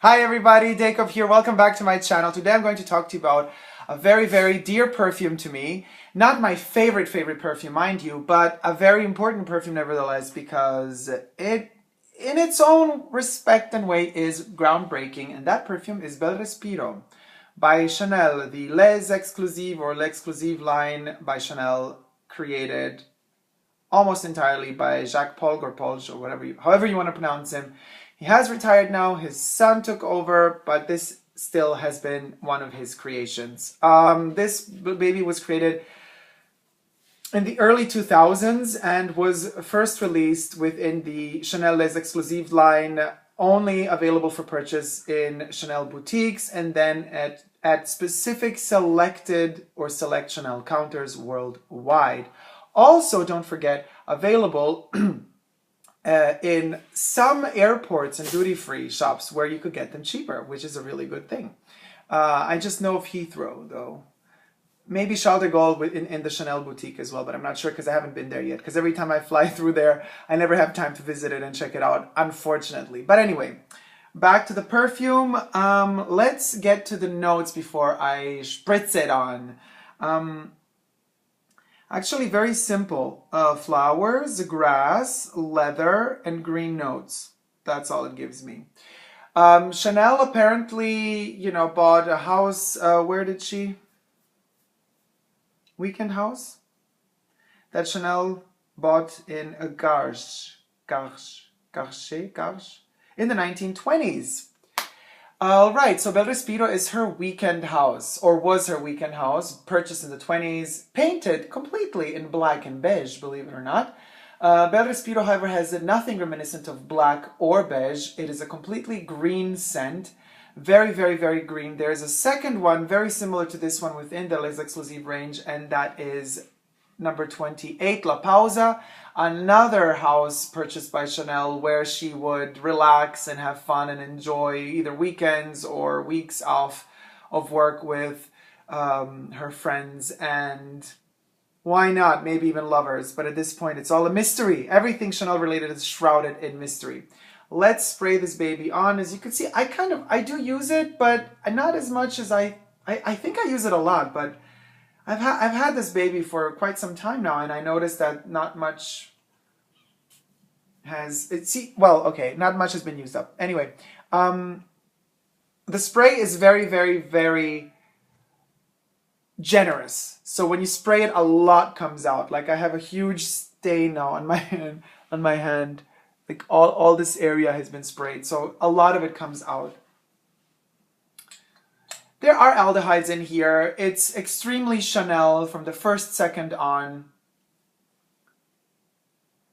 Hi everybody, Dacob here. Welcome back to my channel. Today I'm going to talk to you about a very, very dear perfume to me. Not my favorite perfume, mind you, but a very important perfume nevertheless because it, in its own respect and way, is groundbreaking. And that perfume is Bel Respiro by Chanel, the Les Exclusives or L'Exclusive line by Chanel, created almost entirely by Jacques Polg or Polg or whatever, however you want to pronounce him. He has retired now. His son took over, but this still has been one of his creations. This baby was created in the early 2000s and was first released within the Chanel Les Exclusives line, only available for purchase in Chanel boutiques and then at specific selected or select Chanel counters worldwide. Also, don't forget, available in some airports and duty-free shops where you could get them cheaper, which is a really good thing. I just know of Heathrow, though. Maybe Charles de Gaulle in the Chanel boutique as well, but I'm not sure because I haven't been there yet. Because every time I fly through there, I never have time to visit it and check it out, unfortunately. But anyway, back to the perfume. Let's get to the notes before I spritz it on. Actually, very simple. Flowers, grass, leather, and green notes. That's all it gives me. Chanel apparently, bought a house. Where did she? Weekend house? That Chanel bought in a Garches, in the 1920s. All right, so Bel Respiro is her weekend house, or was her weekend house, purchased in the 20s, painted completely in black and beige, believe it or not. Bel Respiro, however, has nothing reminiscent of black or beige. It is a completely green scent, very, very, very green. There's a second one, very similar to this one within the Les Exclusives range, and that is number 28, La Pausa, another house purchased by Chanel where she would relax and have fun and enjoy either weekends or weeks off of work with her friends and why not, maybe even lovers. But at this point, it's all a mystery. Everything Chanel related is shrouded in mystery. Let's spray this baby on. As you can see, I do use it, but not as much as I think I use it a lot, but I've had this baby for quite some time now, and I noticed that not much has not much has been used up. Anyway, the spray is very, very, very generous. So when you spray it, a lot comes out. Like I have a huge stain now on my hand. Like all this area has been sprayed, so a lot of it comes out. There are aldehydes in here. It's extremely Chanel from the first second on.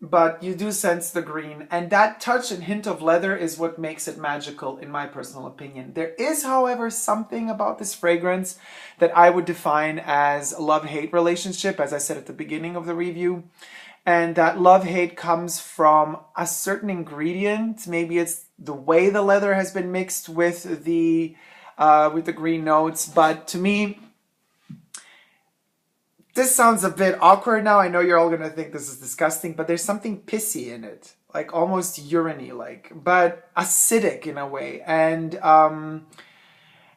But you do sense the green. And that touch and hint of leather is what makes it magical, in my personal opinion. There is, however, something about this fragrance that I would define as a love-hate relationship, as I said at the beginning of the review. And that love-hate comes from a certain ingredient. Maybe it's the way the leather has been mixed with the green notes, but to me, this sounds a bit awkward now. I know you're all gonna think this is disgusting, but there's something pissy in it, like almost urine-y, like, but acidic in a way, and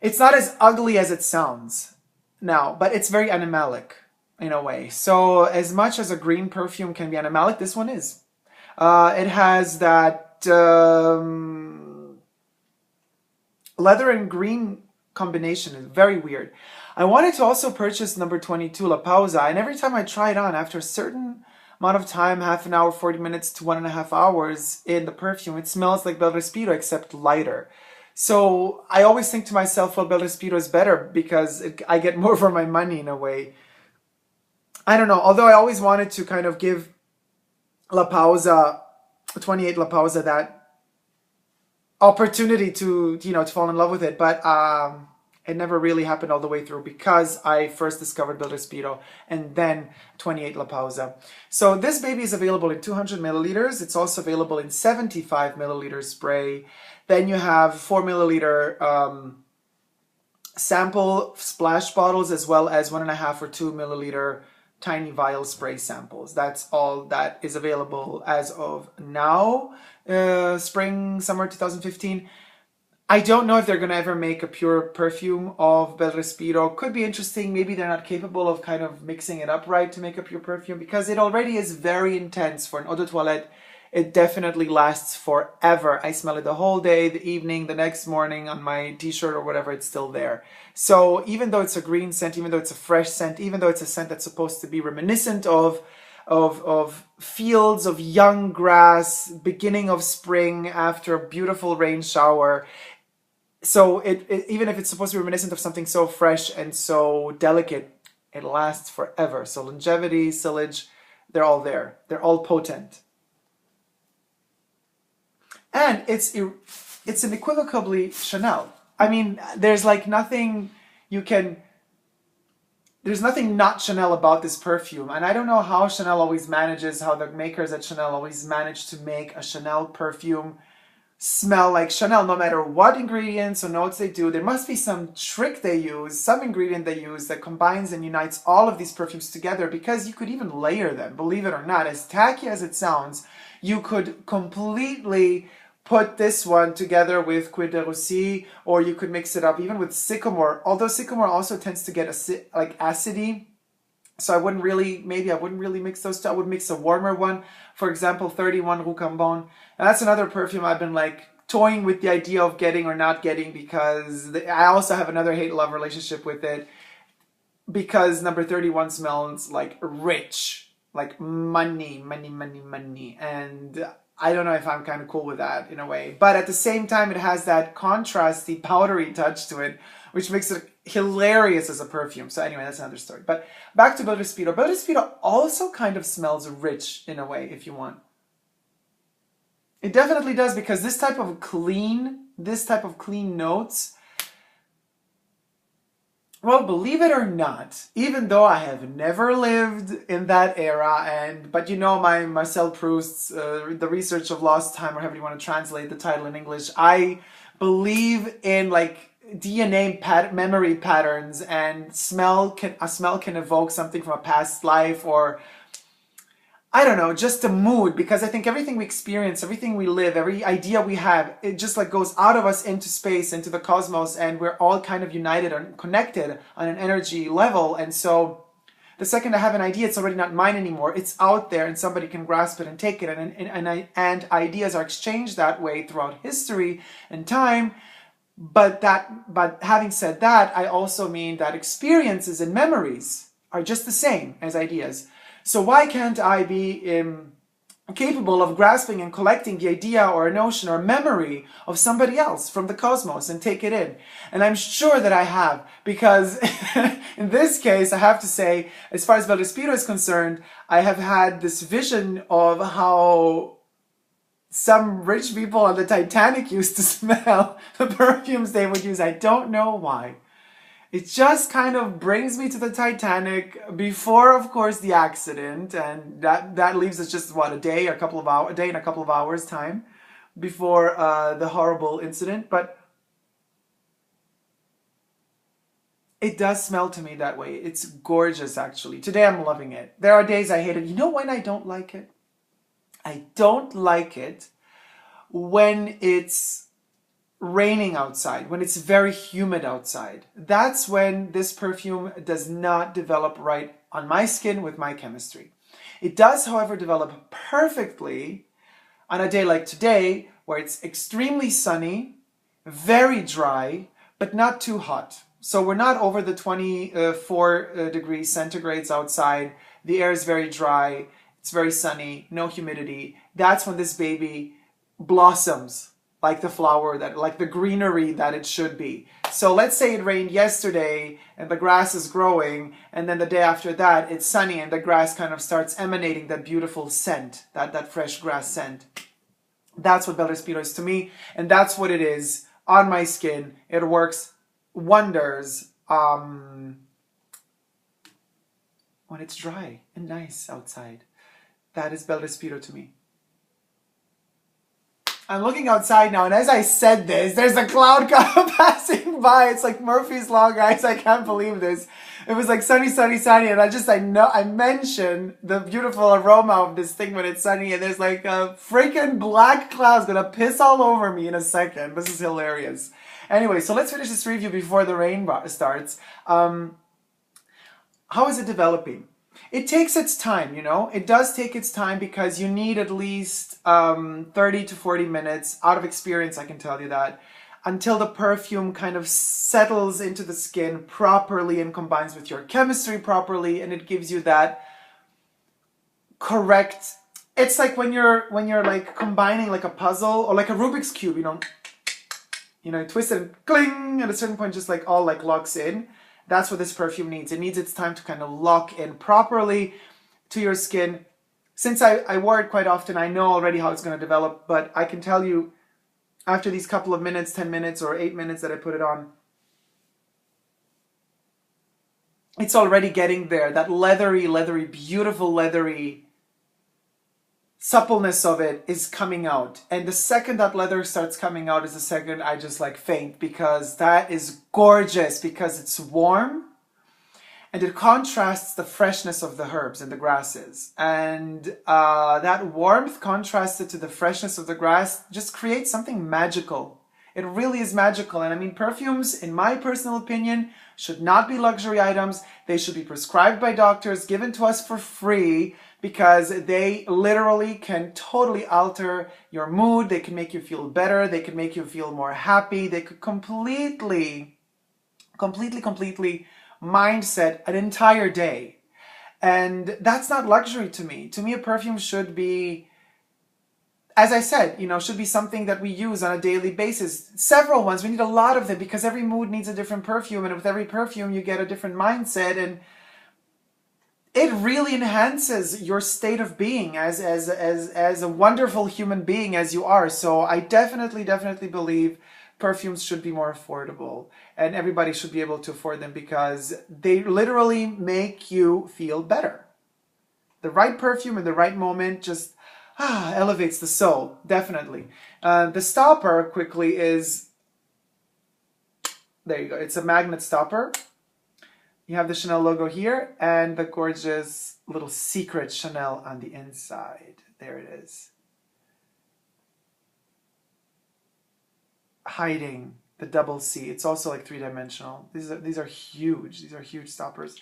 it's not as ugly as it sounds now, but it's very animalic in a way. So as much as a green perfume can be animalic, this one is. It has that leather and green combination is very weird. I wanted to also purchase number 22, La Pausa, and every time I try it on, after a certain amount of time, half an hour, 40 minutes to 1.5 hours in the perfume, it smells like Bel Respiro except lighter. So I always think to myself, well, Bel Respiro is better because I get more for my money in a way. I don't know, although I always wanted to kind of give La Pausa, 28 La Pausa, that opportunity to fall in love with it, but it never really happened all the way through because I first discovered Bel Respiro and then 28 La Pausa. So this baby is available in 200 milliliters. It's also available in 75 milliliter spray. Then you have 4 milliliter sample splash bottles, as well as 1.5 or 2 milliliter tiny vial spray samples. That's all that is available as of now, spring, summer 2015. I don't know if they're going to ever make a pure perfume of Bel Respiro. Could be interesting. Maybe they're not capable of kind of mixing it up right to make a pure perfume, because it already is very intense for an eau de toilette. It definitely lasts forever. I smell it the whole day, the evening, the next morning on my t-shirt or whatever, it's still there. So even though it's a green scent, even though it's a fresh scent, even though it's a scent that's supposed to be reminiscent of fields of young grass, beginning of spring after a beautiful rain shower, so it even if it's supposed to be reminiscent of something so fresh and so delicate, it lasts forever. So longevity, sillage, they're all there. They're all potent. And it's unequivocally Chanel. I mean, there's like nothing there's nothing not Chanel about this perfume. And I don't know how Chanel always manages, how the makers at Chanel always manage to make a Chanel perfume smell like Chanel, no matter what ingredients or notes they do. There must be some trick they use, some ingredient they use that combines and unites all of these perfumes together, because you could even layer them, believe it or not. As tacky as it sounds, you could completely put this one together with Cuir de Russie, or you could mix it up even with Sycamore, although Sycamore also tends to get like acidy. So I wouldn't really mix those two. I would mix a warmer one, for example, 31 Roucambon. And that's another perfume I've been like toying with the idea of getting or not getting, because I also have another hate-love relationship with it, because number 31 smells like rich, like money. And I don't know if I'm kind of cool with that in a way. But at the same time, it has that contrasty, powdery touch to it, which makes it hilarious as a perfume. So anyway, that's another story. But back to Bel Respiro. Bel Respiro also kind of smells rich in a way, if you want. It definitely does, because this type of clean notes, well, believe it or not, even though I have never lived in that era, but you know my Marcel Proust's The Research of Lost Time, or however you want to translate the title in English, I believe in like DNA memory patterns, and a smell can evoke something from a past life, or I don't know, just a mood, because I think everything we experience, everything we live, every idea we have, it just like goes out of us into space, into the cosmos, and we're all kind of united and connected on an energy level. And so the second I have an idea, it's already not mine anymore. It's out there and somebody can grasp it and take it. And ideas are exchanged that way throughout history and time. But having said that, I also mean that experiences and memories are just the same as ideas. So why can't I be capable of grasping and collecting the idea or a notion or a memory of somebody else from the cosmos and take it in? And I'm sure that I have, because in this case, I have to say, as far as Bel Respiro is concerned, I have had this vision of how some rich people on the Titanic used to smell the perfumes they would use. I don't know why. It just kind of brings me to the Titanic before, of course, the accident, and that leaves us just what, a day and a couple of hours time before the horrible incident. But it does smell to me that way. It's gorgeous, actually. Today I'm loving it. There are days I hate it. You know when I don't like it? I don't like it when it's raining outside, when it's very humid outside. That's when this perfume does not develop right on my skin with my chemistry. It does, however, develop perfectly on a day like today, where it's extremely sunny, very dry, but not too hot. So we're not over the 24 degrees centigrades outside. The air is very dry. It's very sunny, no humidity. That's when this baby blossoms like the flower, like the greenery that it should be. So let's say it rained yesterday and the grass is growing, and then the day after that it's sunny and the grass kind of starts emanating that beautiful scent, that fresh grass scent. That's what Bel Respiro is to me, and that's what it is on my skin. It works wonders when it's dry and nice outside. That is Bel Respiro to me. I'm looking outside now, and as I said this, there's a cloud passing by. It's like Murphy's Law, guys. I can't believe this. It was like sunny, sunny, sunny, and I mentioned the beautiful aroma of this thing when it's sunny, and there's like a freaking black cloud's gonna piss all over me in a second. This is hilarious. Anyway, so let's finish this review before the rain starts. How is it developing? It takes its time, you know. It does take its time because you need at least 30 to 40 minutes. Out of experience, I can tell you that. Until the perfume kind of settles into the skin properly and combines with your chemistry properly, and it gives you that correct. It's like when you're like combining like a puzzle or like a Rubik's Cube, you know, twist it and cling, at a certain point just like all like locks in. That's what this perfume needs. It needs its time to kind of lock in properly to your skin. Since I wore it quite often, I know already how it's going to develop, but I can tell you after these couple of minutes, 10 minutes or 8 minutes that I put it on, it's already getting there. That leathery, beautiful leathery suppleness of it is coming out. And the second that leather starts coming out is the second I just like faint, because that is gorgeous, because it's warm and it contrasts the freshness of the herbs and the grasses. And that warmth contrasted to the freshness of the grass just creates something magical. It really is magical. And I mean, perfumes, in my personal opinion, should not be luxury items. They should be prescribed by doctors, given to us for free, because they literally can totally alter your mood. They can make you feel better. They can make you feel more happy. They could completely mindset an entire day. And that's not luxury to me. To me, a perfume should be, as I said, you know, should be something that we use on a daily basis. Several ones. We need a lot of them because every mood needs a different perfume. And with every perfume, you get a different mindset. And it really enhances your state of being as a wonderful human being as you are. So I definitely believe perfumes should be more affordable, and everybody should be able to afford them because they literally make you feel better. The right perfume in the right moment just elevates the soul, definitely. The stopper quickly is, there you go, it's a magnet stopper. You have the Chanel logo here and the gorgeous little secret Chanel on the inside. There it is. Hiding the double C. It's also like three-dimensional. These are huge. These are huge stoppers.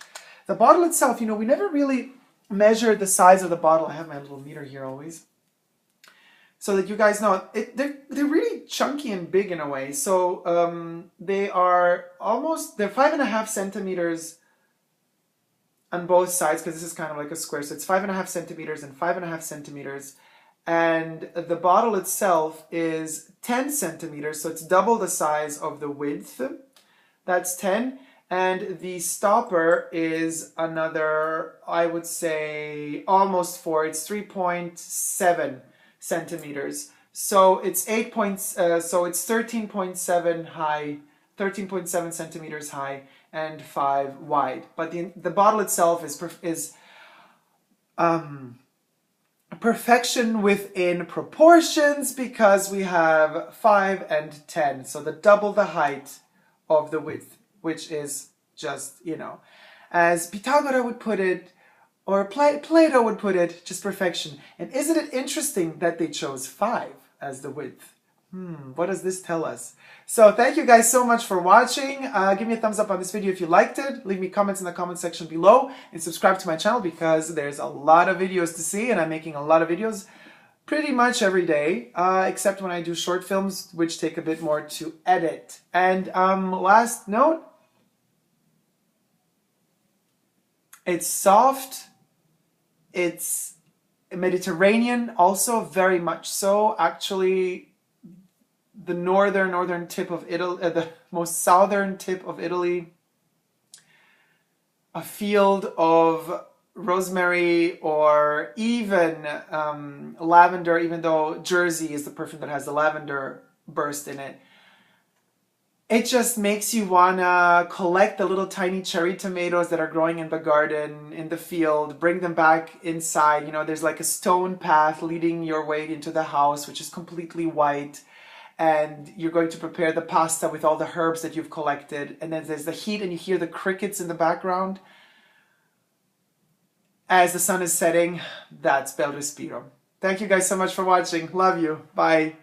The bottle itself, you know, we never really measured the size of the bottle. I have my little meter here always, so that you guys know they're really chunky and big in a way. So they're 5.5 centimeters on both sides, because this is kind of like a square. So it's 5.5 centimeters and 5.5 centimeters. And the bottle itself is 10 centimeters, so it's double the size of the width. That's 10. And the stopper is another, I would say, almost 4. It's 3.7 centimeters. So it's so it's 13.7 high, 13.7 centimeters high, and 5 wide. But the bottle itself is perfection within proportions, because we have 5 and 10, so double the height of the width, which is just, you know, as Pythagoras would put it, or Plato would put it, just perfection. And isn't it interesting that they chose 5 as the width? What does this tell us? So thank you guys so much for watching. Give me a thumbs up on this video if you liked it. Leave me comments in the comment section below, and subscribe to my channel because there's a lot of videos to see, and I'm making a lot of videos pretty much every day, except when I do short films, which take a bit more to edit. And last note, it's soft, it's Mediterranean, also very much so. Actually, the northern tip of Italy, the most southern tip of Italy, a field of rosemary or even lavender, even though Jersey is the perfume that has the lavender burst in it. it just makes you wanna collect the little tiny cherry tomatoes that are growing in the garden, in the field, bring them back inside. You know, there's like a stone path leading your way into the house, which is completely white. And you're going to prepare the pasta with all the herbs that you've collected. And then there's the heat and you hear the crickets in the background. As the sun is setting, that's Bel Respiro. Thank you guys so much for watching. Love you. Bye.